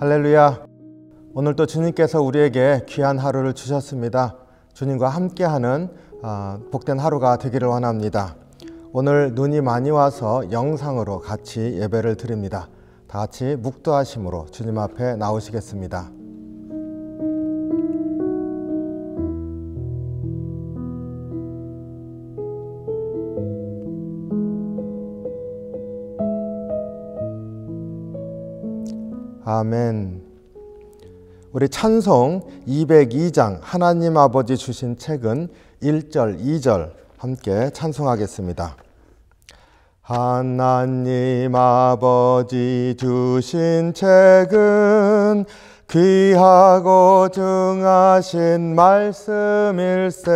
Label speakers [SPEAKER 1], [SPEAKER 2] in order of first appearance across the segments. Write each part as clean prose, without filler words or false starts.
[SPEAKER 1] 할렐루야. 오늘도 주님께서 우리에게 귀한 하루를 주셨습니다. 주님과 함께하는 복된 하루가 되기를 원합니다. 오늘 눈이 많이 와서 영상으로 같이 예배를 드립니다. 다 같이 묵도하심으로 주님 앞에 나오시겠습니다. 아멘. 우리 찬송 202장 하나님 아버지 주신 책은 1절, 2절 함께 찬송하겠습니다. 하나님 아버지 주신 책은 귀하고 증하신 말씀일세.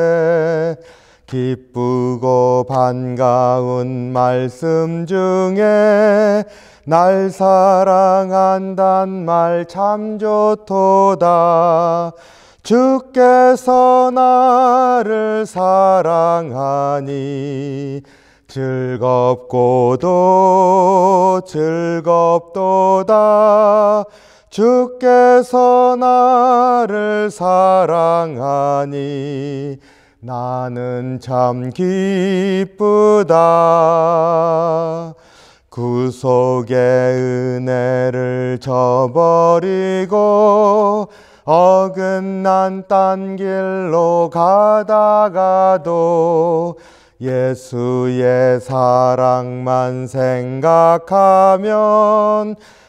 [SPEAKER 1] 기쁘고 반가운 말씀 중에 날 사랑한단 말 참 좋도다. 주께서 나를 사랑하니 즐겁고도 즐겁도다. 주께서 나를 사랑하니 나는 참 기쁘다. 구속의 은혜를 저버리고 어긋난 딴 길로 가다가도 예수의 사랑만 생각하면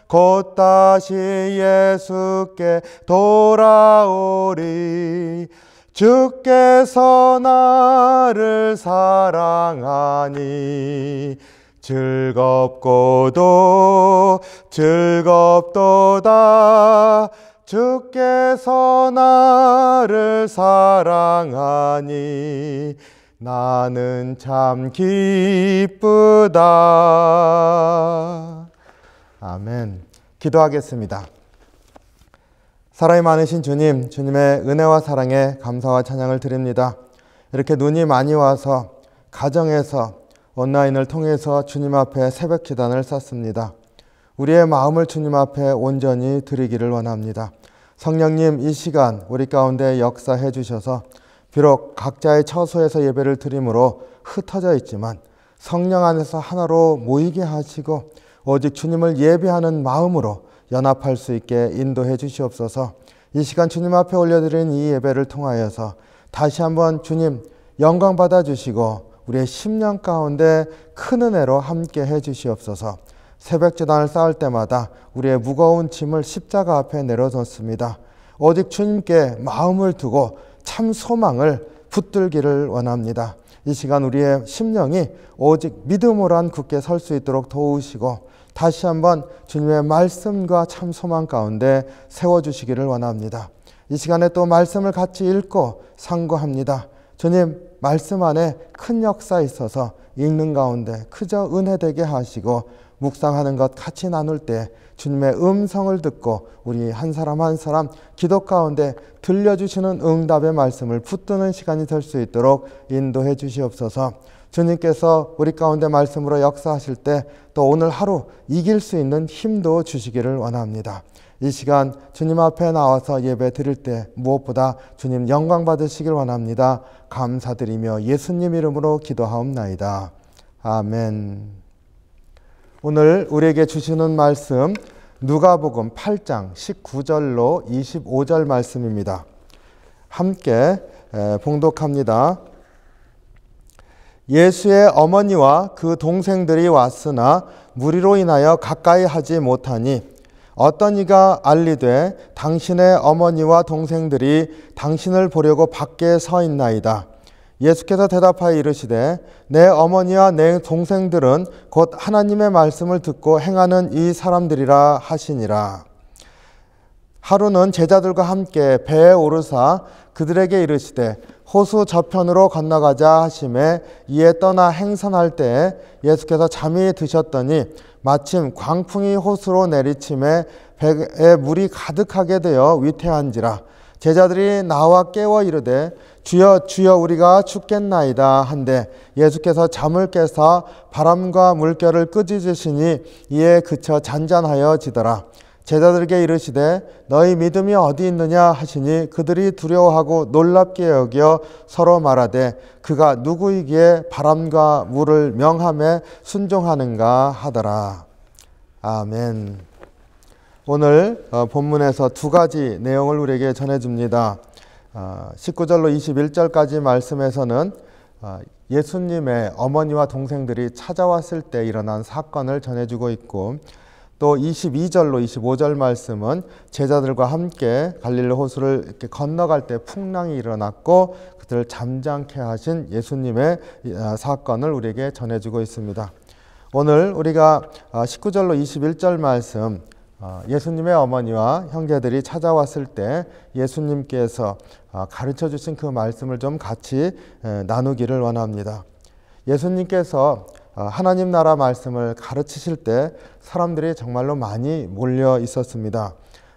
[SPEAKER 1] 곧 다시 예수께 돌아오리. 주께서 나를 사랑하니 즐겁고도 즐겁도다. 주께서 나를 사랑하니 나는 참 기쁘다. 아멘. 기도하겠습니다. 사랑이 많으신 주님, 주님의 은혜와 사랑에 감사와 찬양을 드립니다. 이렇게 눈이 많이 와서 가정에서 온라인을 통해서 주님 앞에 새벽 기단을 쌌습니다. 우리의 마음을 주님 앞에 온전히 드리기를 원합니다. 성령님, 이 시간 우리 가운데 역사해 주셔서 비록 각자의 처소에서 예배를 드림으로 흩어져 있지만 성령 안에서 하나로 모이게 하시고 오직 주님을 예배하는 마음으로 연합할 수 있게 인도해 주시옵소서. 이 시간 주님 앞에 올려드린 이 예배를 통하여서 다시 한번 주님 영광 받아주시고 우리의 심령 가운데 큰 은혜로 함께 해 주시옵소서. 새벽 제단을 쌓을 때마다 우리의 무거운 짐을 십자가 앞에 내려놓습니다. 오직 주님께 마음을 두고 참 소망을 붙들기를 원합니다. 이 시간 우리의 심령이 오직 믿음으로 한 굳게 설 수 있도록 도우시고 다시 한번 주님의 말씀과 참 소망 가운데 세워주시기를 원합니다. 이 시간에 또 말씀을 같이 읽고 상고합니다. 주님, 말씀 안에 큰 역사 있어서 읽는 가운데 그저 은혜되게 하시고 묵상하는 것 같이 나눌 때 주님의 음성을 듣고 우리 한 사람 한 사람 기도 가운데 들려주시는 응답의 말씀을 붙드는 시간이 될 수 있도록 인도해 주시옵소서. 주님께서 우리 가운데 말씀으로 역사하실 때 또 오늘 하루 이길 수 있는 힘도 주시기를 원합니다. 이 시간 주님 앞에 나와서 예배 드릴 때 무엇보다 주님 영광 받으시길 원합니다. 감사드리며 예수님 이름으로 기도하옵나이다. 아멘. 오늘 우리에게 주시는 말씀 누가복음 8장 19절로 25절 말씀입니다. 함께 봉독합니다. 예수의 어머니와 그 동생들이 왔으나 무리로 인하여 가까이 하지 못하니 어떤 이가 알리되 당신의 어머니와 동생들이 당신을 보려고 밖에 서 있나이다. 예수께서 대답하여 이르시되 내 어머니와 내 동생들은 곧 하나님의 말씀을 듣고 행하는 이 사람들이라 하시니라. 하루는 제자들과 함께 배에 오르사 그들에게 이르시되 호수 저편으로 건너가자 하심에 이에 떠나 행선할 때에 예수께서 잠이 드셨더니 마침 광풍이 호수로 내리침에 배에 물이 가득하게 되어 위태한지라. 제자들이 나와 깨워 이르되 주여 주여 우리가 죽겠나이다 한데 예수께서 잠을 깨사 바람과 물결을 끄짖으시니 이에 그쳐 잔잔하여지더라. 제자들에게 이르시되 너희 믿음이 어디 있느냐 하시니 그들이 두려워하고 놀랍게 여겨 서로 말하되 그가 누구이기에 바람과 물을 명함에 순종하는가 하더라. 아멘. 오늘 본문에서 두 가지 내용을 우리에게 전해줍니다. 19절로 21절까지 말씀에서는 예수님의 어머니와 동생들이 찾아왔을 때 일어난 사건을 전해주고 있고, 또 22절로 25절 말씀은 제자들과 함께 갈릴리 호수를 이렇게 건너갈 때 풍랑이 일어났고 그들을 잠잠케 하신 예수님의 사건을 우리에게 전해주고 있습니다. 오늘 우리가 19절로 21절 말씀, 예수님의 어머니와 형제들이 찾아왔을 때 예수님께서 가르쳐 주신 그 말씀을 좀 같이 나누기를 원합니다. 예수님께서 하나님 나라 말씀을 가르치실 때 사람들이 정말로 많이 몰려 있었습니다.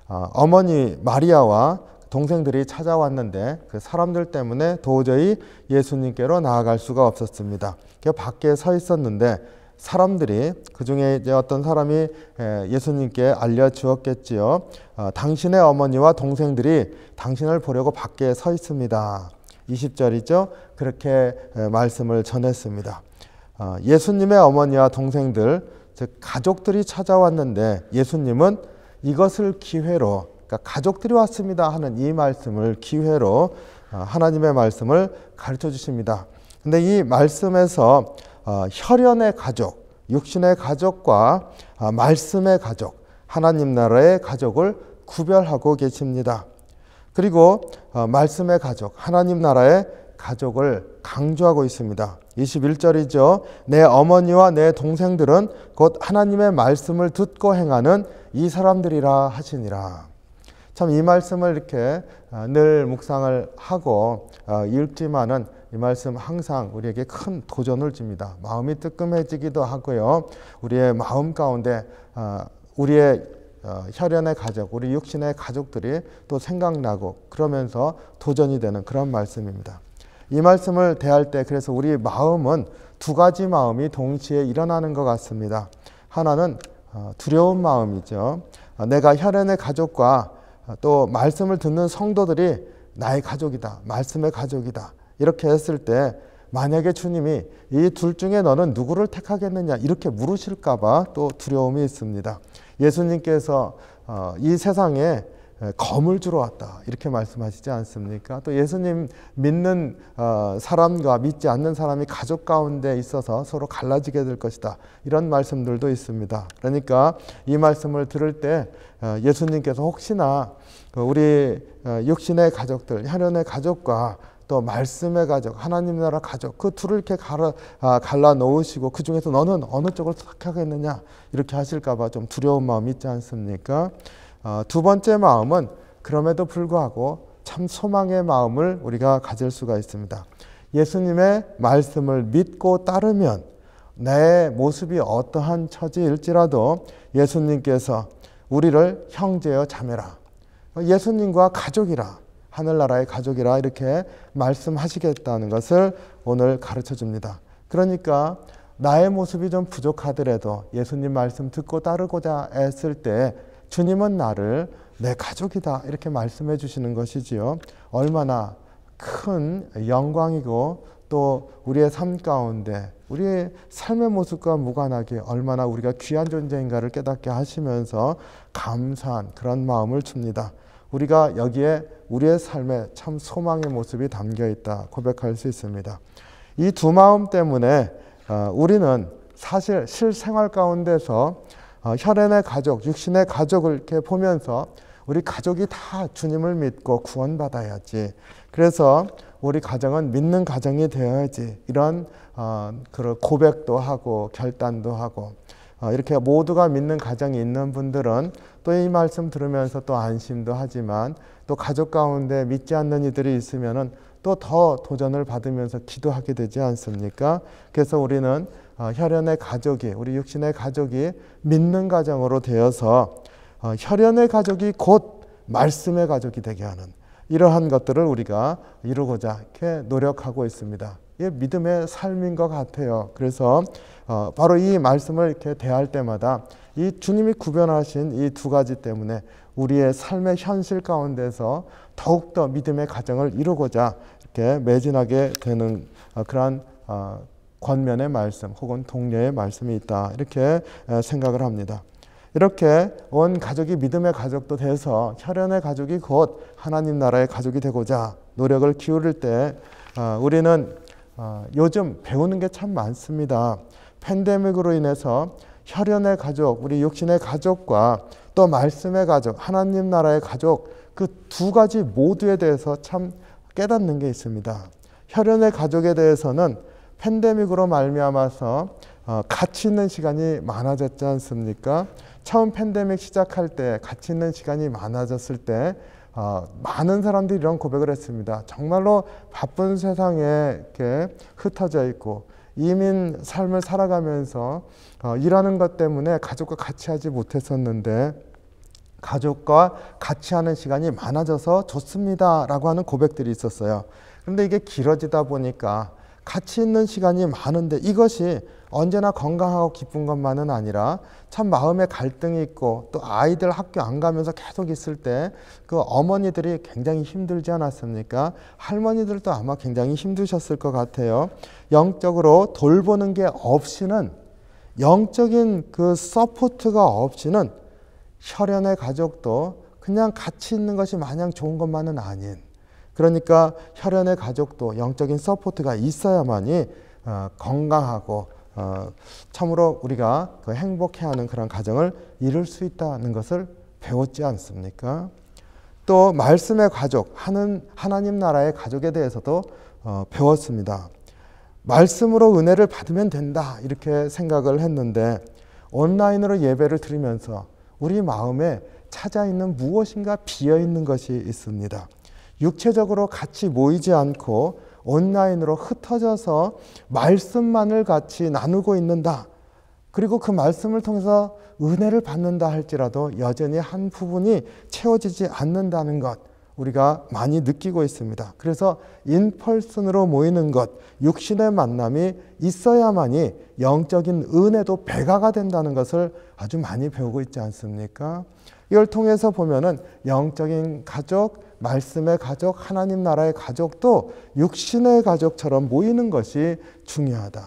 [SPEAKER 1] 어머니 마리아와 동생들이 찾아왔는데 그 사람들 때문에 도저히 예수님께로 나아갈 수가 없었습니다. 밖에 서 있었는데 사람들이, 그 중에 이제 어떤 사람이 예수님께 알려주었겠지요. 당신의 어머니와 동생들이 당신을 보려고 밖에 서 있습니다. 20절이죠. 그렇게 말씀을 전했습니다. 예수님의 어머니와 동생들, 즉 가족들이 찾아왔는데 예수님은 이것을 기회로, 그러니까 가족들이 왔습니다 하는 이 말씀을 기회로 하나님의 말씀을 가르쳐 주십니다. 근데 이 말씀에서 혈연의 가족, 육신의 가족과 말씀의 가족, 하나님 나라의 가족을 구별하고 계십니다. 그리고 말씀의 가족, 하나님 나라의 가족을 강조하고 있습니다. 21절이죠. 내 어머니와 내 동생들은 곧 하나님의 말씀을 듣고 행하는 이 사람들이라 하시니라. 참 이 말씀을 이렇게 늘 묵상을 하고 읽지만은 이 말씀 항상 우리에게 큰 도전을 줍니다. 마음이 뜨끔해지기도 하고요. 우리의 마음 가운데 우리의 혈연의 가족, 우리 육신의 가족들이 또 생각나고 그러면서 도전이 되는 그런 말씀입니다. 이 말씀을 대할 때 그래서 우리 마음은 두 가지 마음이 동시에 일어나는 것 같습니다. 하나는 두려운 마음이죠. 내가 혈연의 가족과 또 말씀을 듣는 성도들이 나의 가족이다, 말씀의 가족이다, 이렇게 했을 때 만약에 주님이 이 둘 중에 너는 누구를 택하겠느냐 이렇게 물으실까 봐 또 두려움이 있습니다. 예수님께서 이 세상에 검을 주러 왔다 이렇게 말씀하시지 않습니까? 또 예수님 믿는 사람과 믿지 않는 사람이 가족 가운데 있어서 서로 갈라지게 될 것이다, 이런 말씀들도 있습니다. 그러니까 이 말씀을 들을 때 예수님께서 혹시나 우리 육신의 가족들, 혈연의 가족과 또 말씀의 가족, 하나님 나라 가족, 그 둘을 이렇게 갈라 놓으시고 그 중에서 너는 어느 쪽을 택하겠느냐 이렇게 하실까 봐 좀 두려운 마음이 있지 않습니까? 두 번째 마음은 그럼에도 불구하고 참 소망의 마음을 우리가 가질 수가 있습니다. 예수님의 말씀을 믿고 따르면 내 모습이 어떠한 처지일지라도 예수님께서 우리를 형제여 자매라, 예수님과 가족이라, 하늘나라의 가족이라 이렇게 말씀하시겠다는 것을 오늘 가르쳐 줍니다. 그러니까 나의 모습이 좀 부족하더라도 예수님 말씀 듣고 따르고자 했을 때 주님은 나를 내 가족이다 이렇게 말씀해 주시는 것이지요. 얼마나 큰 영광이고 또 우리의 삶 가운데 우리의 삶의 모습과 무관하게 얼마나 우리가 귀한 존재인가를 깨닫게 하시면서 감사한 그런 마음을 줍니다. 우리가 여기에 우리의 삶에 참 소망의 모습이 담겨 있다 고백할 수 있습니다. 이 두 마음 때문에 우리는 사실 실생활 가운데서 혈연의 가족, 육신의 가족을 이렇게 보면서 우리 가족이 다 주님을 믿고 구원받아야지, 그래서 우리 가정은 믿는 가정이 되어야지, 이런 그런 고백도 하고 결단도 하고 이렇게 모두가 믿는 가정이 있는 분들은 또 이 말씀 들으면서 또 안심도 하지만 또 가족 가운데 믿지 않는 이들이 있으면은 또 더 도전을 받으면서 기도하게 되지 않습니까? 그래서 우리는 혈연의 가족이, 우리 육신의 가족이 믿는 가정으로 되어서 혈연의 가족이 곧 말씀의 가족이 되게 하는 이러한 것들을 우리가 이루고자 이렇게 노력하고 있습니다. 이게 믿음의 삶인 것 같아요. 그래서 바로 이 말씀을 이렇게 대할 때마다 이 주님이 구별하신 이 두 가지 때문에 우리의 삶의 현실 가운데서 더욱더 믿음의 가정을 이루고자 이렇게 매진하게 되는 그러한 권면의 말씀 혹은 동료의 말씀이 있다, 이렇게 생각을 합니다. 이렇게 온 가족이 믿음의 가족도 돼서 혈연의 가족이 곧 하나님 나라의 가족이 되고자 노력을 기울일 때 우리는 요즘 배우는 게 참 많습니다. 팬데믹으로 인해서 혈연의 가족, 우리 육신의 가족과 또 말씀의 가족, 하나님 나라의 가족, 그 두 가지 모두에 대해서 참 깨닫는 게 있습니다. 혈연의 가족에 대해서는 팬데믹으로 말미암아서 같이 있는 시간이 많아졌지 않습니까? 처음 팬데믹 시작할 때 같이 있는 시간이 많아졌을 때 많은 사람들이 이런 고백을 했습니다. 정말로 바쁜 세상에 이렇게 흩어져 있고 이민 삶을 살아가면서 일하는 것 때문에 가족과 같이 하지 못했었는데 가족과 같이 하는 시간이 많아져서 좋습니다 라고 하는 고백들이 있었어요. 그런데 이게 길어지다 보니까 같이 있는 시간이 많은데 이것이 언제나 건강하고 기쁜 것만은 아니라 참 마음에 갈등이 있고 또 아이들 학교 안 가면서 계속 있을 때 그 어머니들이 굉장히 힘들지 않았습니까? 할머니들도 아마 굉장히 힘드셨을 것 같아요. 영적으로 돌보는 게 없이는, 영적인 그 서포트가 없이는 혈연의 가족도 그냥 같이 있는 것이 마냥 좋은 것만은 아닌, 그러니까 혈연의 가족도 영적인 서포트가 있어야만이 건강하고 참으로 우리가 그 행복해하는 그런 가정을 이룰 수 있다는 것을 배웠지 않습니까? 또 말씀의 가족, 하나님 나라의 가족에 대해서도 배웠습니다. 말씀으로 은혜를 받으면 된다 이렇게 생각을 했는데 온라인으로 예배를 드리면서 우리 마음에 찾아 있는 무엇인가 비어 있는 것이 있습니다. 육체적으로 같이 모이지 않고 온라인으로 흩어져서 말씀만을 같이 나누고 있는다. 그리고 그 말씀을 통해서 은혜를 받는다 할지라도 여전히 한 부분이 채워지지 않는다는 것, 우리가 많이 느끼고 있습니다. 그래서 인펄슨으로 모이는 것, 육신의 만남이 있어야만이 영적인 은혜도 배가가 된다는 것을 아주 많이 배우고 있지 않습니까? 이걸 통해서 보면은 영적인 가족, 말씀의 가족, 하나님 나라의 가족도 육신의 가족처럼 모이는 것이 중요하다.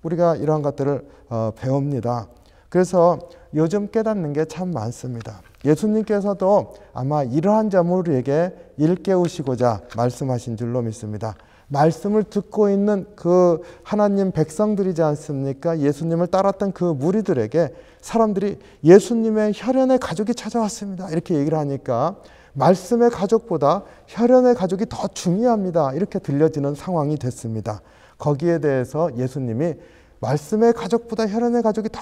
[SPEAKER 1] 우리가 이러한 것들을 배웁니다. 그래서 요즘 깨닫는 게 참 많습니다. 예수님께서도 아마 이러한 점을 우리에게 일깨우시고자 말씀하신 줄로 믿습니다. 말씀을 듣고 있는 그 하나님 백성들이지 않습니까? 예수님을 따랐던 그 무리들에게 사람들이 예수님의 혈연의 가족이 찾아왔습니다 이렇게 얘기를 하니까 말씀의 가족보다 혈연의 가족이 더 중요합니다 이렇게 들려지는 상황이 됐습니다. 거기에 대해서 예수님이 말씀의 가족보다 혈연의 가족이 더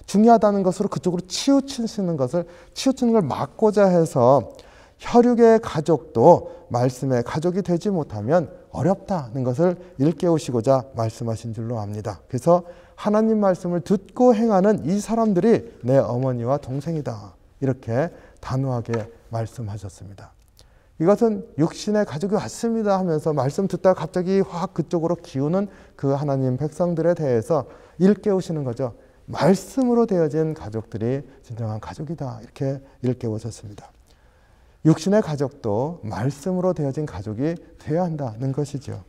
[SPEAKER 1] 중요하다는 것으로 그쪽으로 치우치는 걸 막고자 해서 혈육의 가족도 말씀의 가족이 되지 못하면 어렵다는 것을 일깨우시고자 말씀하신 줄로 압니다. 그래서 하나님 말씀을 듣고 행하는 이 사람들이 내 어머니와 동생이다 이렇게 단호하게 말씀하셨습니다. 이것은 육신의 가족이 왔습니다 하면서 말씀 듣다가 갑자기 확 그쪽으로 기우는 그 하나님 백성들에 대해서 일깨우시는 거죠. 말씀으로 되어진 가족들이 진정한 가족이다 이렇게 일깨우셨습니다. 육신의 가족도 말씀으로 되어진 가족이 되어야 한다는 것이죠.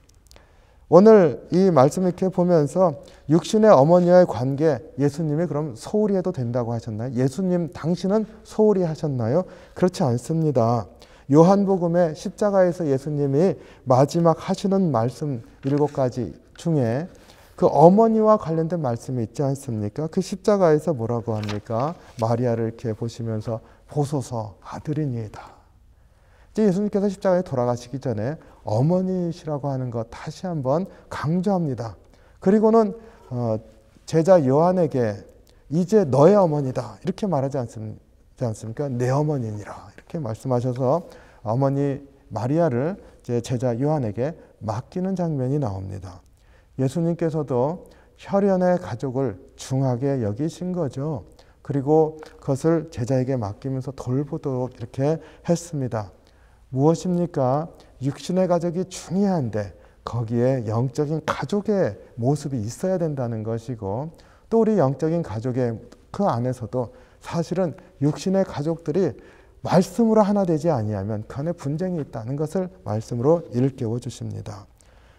[SPEAKER 1] 오늘 이 말씀 이렇게 보면서 육신의 어머니와의 관계, 예수님이 그럼 소홀히 해도 된다고 하셨나요? 예수님 당신은 소홀히 하셨나요? 그렇지 않습니다. 요한복음의 십자가에서 예수님이 마지막 하시는 말씀 7가지 중에 그 어머니와 관련된 말씀이 있지 않습니까? 그 십자가에서 뭐라고 합니까? 마리아를 이렇게 보시면서 보소서 아들이니이다. 이제 예수님께서 십자가에 돌아가시기 전에 어머니시라고 하는 것 다시 한번 강조합니다. 그리고는 제자 요한에게 이제 너의 어머니다 이렇게 말하지 않습니까? 내 어머니니라 이렇게 말씀하셔서 어머니 마리아를 이제 제자 요한에게 맡기는 장면이 나옵니다. 예수님께서도 혈연의 가족을 중하게 여기신 거죠. 그리고 그것을 제자에게 맡기면서 돌보도록 이렇게 했습니다. 무엇입니까? 육신의 가족이 중요한데 거기에 영적인 가족의 모습이 있어야 된다는 것이고 또 우리 영적인 가족의 그 안에서도 사실은 육신의 가족들이 말씀으로 하나 되지 아니하면 그 안에 분쟁이 있다는 것을 말씀으로 일깨워 주십니다.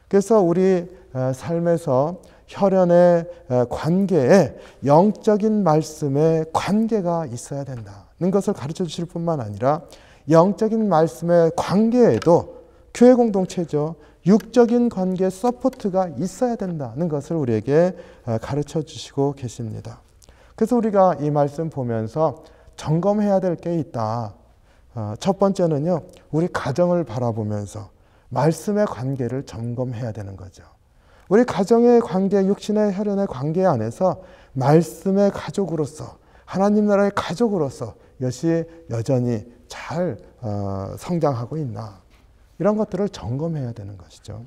[SPEAKER 1] 그래서 우리 삶에서 혈연의 관계에 영적인 말씀의 관계가 있어야 된다는 것을 가르쳐 주실 뿐만 아니라 영적인 말씀의 관계에도 교회 공동체죠. 육적인 관계 서포트가 있어야 된다는 것을 우리에게 가르쳐 주시고 계십니다. 그래서 우리가 이 말씀 보면서 점검해야 될 게 있다. 첫 번째는요, 우리 가정을 바라보면서 말씀의 관계를 점검해야 되는 거죠. 우리 가정의 관계, 육신의 혈연의 관계 안에서 말씀의 가족으로서, 하나님 나라의 가족으로서 이것이 여전히 잘 성장하고 있나, 이런 것들을 점검해야 되는 것이죠.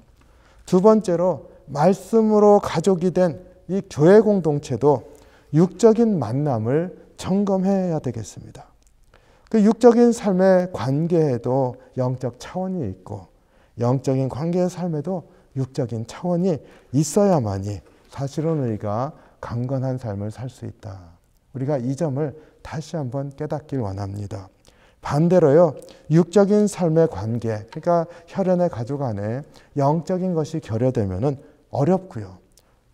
[SPEAKER 1] 두 번째로 말씀으로 가족이 된 이 교회 공동체도 육적인 만남을 점검해야 되겠습니다. 그 육적인 삶의 관계에도 영적 차원이 있고 영적인 관계의 삶에도 육적인 차원이 있어야만이 사실은 우리가 강건한 삶을 살 수 있다. 우리가 이 점을 다시 한번 깨닫길 원합니다. 반대로요, 육적인 삶의 관계, 그러니까 혈연의 가족 안에 영적인 것이 결여되면은 어렵고요.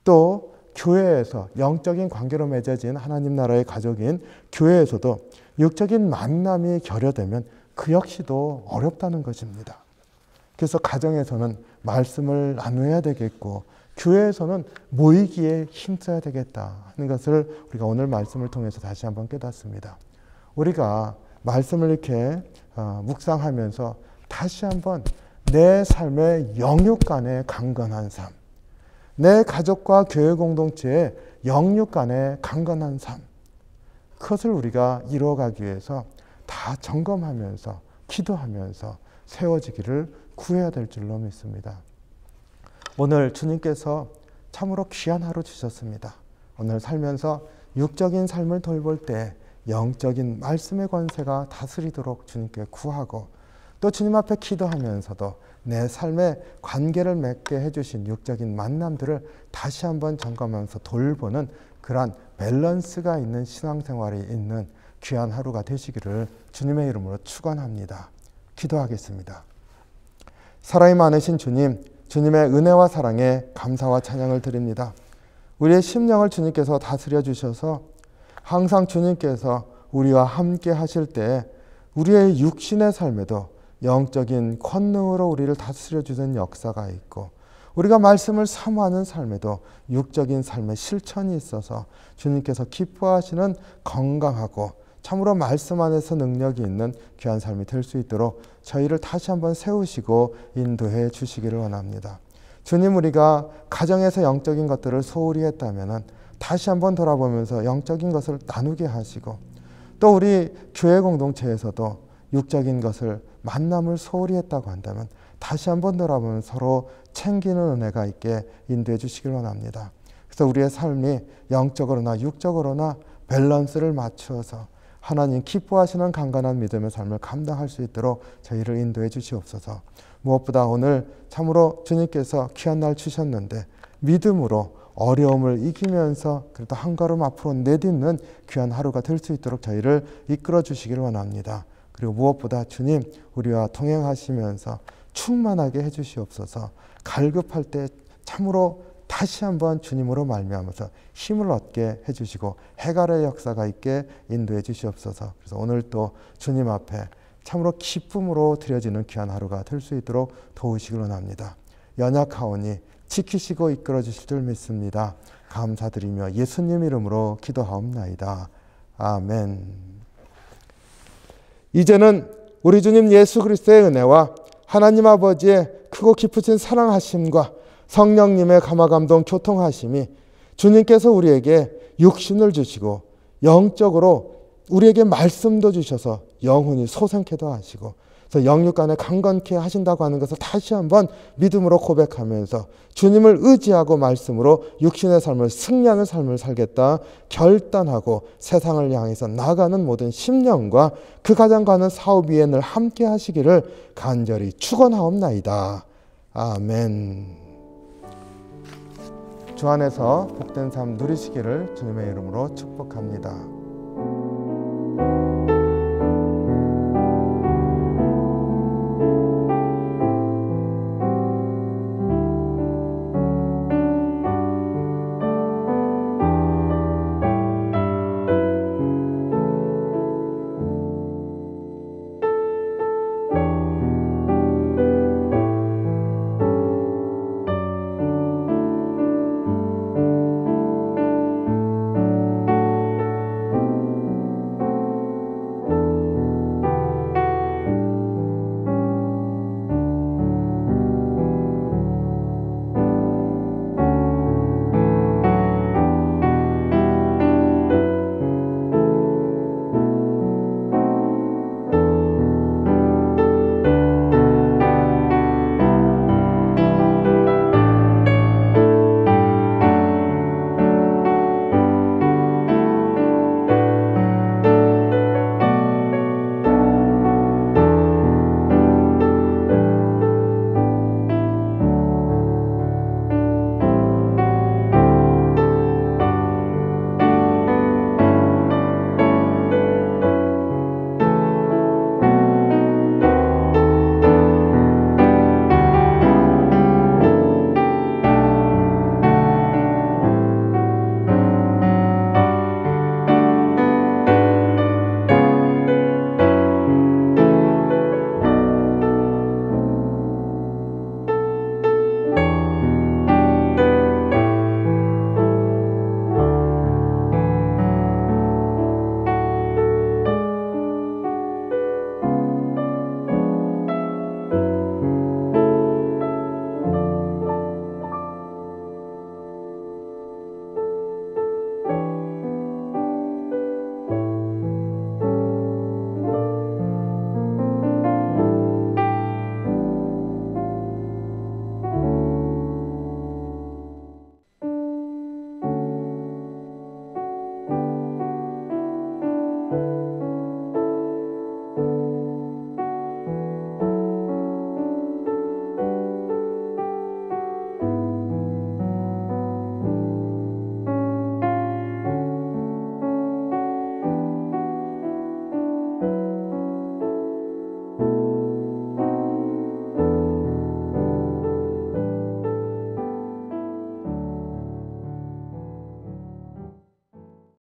[SPEAKER 1] 또 교회에서 영적인 관계로 맺어진 하나님 나라의 가족인 교회에서도 육적인 만남이 결여되면 그 역시도 어렵다는 것입니다. 그래서 가정에서는 말씀을 나눠야 되겠고 교회에서는 모이기에 힘써야 되겠다 하는 것을 우리가 오늘 말씀을 통해서 다시 한번 깨닫습니다. 우리가 말씀을 이렇게 묵상하면서 다시 한번 내 삶의 영육 간의 강건한 삶, 내 가족과 교회 공동체의 영육 간의 강건한 삶, 그것을 우리가 이루어가기 위해서 다 점검하면서 기도하면서 세워지기를 구해야 될 줄로 믿습니다. 오늘 주님께서 참으로 귀한 하루 주셨습니다. 오늘 살면서 육적인 삶을 돌볼 때 영적인 말씀의 권세가 다스리도록 주님께 구하고 또 주님 앞에 기도하면서도 내 삶의 관계를 맺게 해주신 육적인 만남들을 다시 한번 점검하면서 돌보는 그러한 밸런스가 있는 신앙생활이 있는 귀한 하루가 되시기를 주님의 이름으로 축원합니다. 기도하겠습니다. 사랑이 많으신 주님, 주님의 은혜와 사랑에 감사와 찬양을 드립니다. 우리의 심령을 주님께서 다스려 주셔서 항상 주님께서 우리와 함께 하실 때 우리의 육신의 삶에도 영적인 권능으로 우리를 다스려 주는 역사가 있고 우리가 말씀을 사모하는 삶에도 육적인 삶의 실천이 있어서 주님께서 기뻐하시는 건강하고 참으로 말씀 안에서 능력이 있는 귀한 삶이 될 수 있도록 저희를 다시 한번 세우시고 인도해 주시기를 원합니다. 주님, 우리가 가정에서 영적인 것들을 소홀히 했다면 다시 한번 돌아보면서 영적인 것을 나누게 하시고 또 우리 교회 공동체에서도 육적인 것을 만남을 소홀히 했다고 한다면 다시 한번 돌아보면 서로 챙기는 은혜가 있게 인도해 주시길 원합니다. 그래서 우리의 삶이 영적으로나 육적으로나 밸런스를 맞추어서 하나님 기뻐하시는 강건한 믿음의 삶을 감당할 수 있도록 저희를 인도해 주시옵소서. 무엇보다 오늘 참으로 주님께서 귀한 날 주셨는데 믿음으로 어려움을 이기면서 그래도 한 걸음 앞으로 내딛는 귀한 하루가 될 수 있도록 저희를 이끌어 주시길 원합니다. 그리고 무엇보다 주님, 우리와 동행하시면서 충만하게 해주시옵소서. 갈급할 때 참으로 다시 한번 주님으로 말미암아서 힘을 얻게 해주시고 해갈의 역사가 있게 인도해 주시옵소서. 그래서 오늘 또 주님 앞에 참으로 기쁨으로 드려지는 귀한 하루가 될 수 있도록 도우시길 원합니다. 연약하오니 지키시고 이끌어 주실 줄 믿습니다. 감사드리며 예수님 이름으로 기도하옵나이다. 아멘. 이제는 우리 주님 예수 그리스도의 은혜와 하나님 아버지의 크고 깊으신 사랑하심과 성령님의 감화감동 교통하심이 주님께서 우리에게 육신을 주시고 영적으로 우리에게 말씀도 주셔서 영혼이 소생케도 하시고 그래서 영육 간에 강건케 하신다고 하는 것을 다시 한번 믿음으로 고백하면서 주님을 의지하고 말씀으로 육신의 삶을 승리하는 삶을 살겠다 결단하고 세상을 향해서 나가는 모든 심령과 그 가정과 하는 사업 위에 늘 함께 하시기를 간절히 축원하옵나이다. 아멘. 주 안에서 복된 삶 누리시기를 주님의 이름으로 축복합니다.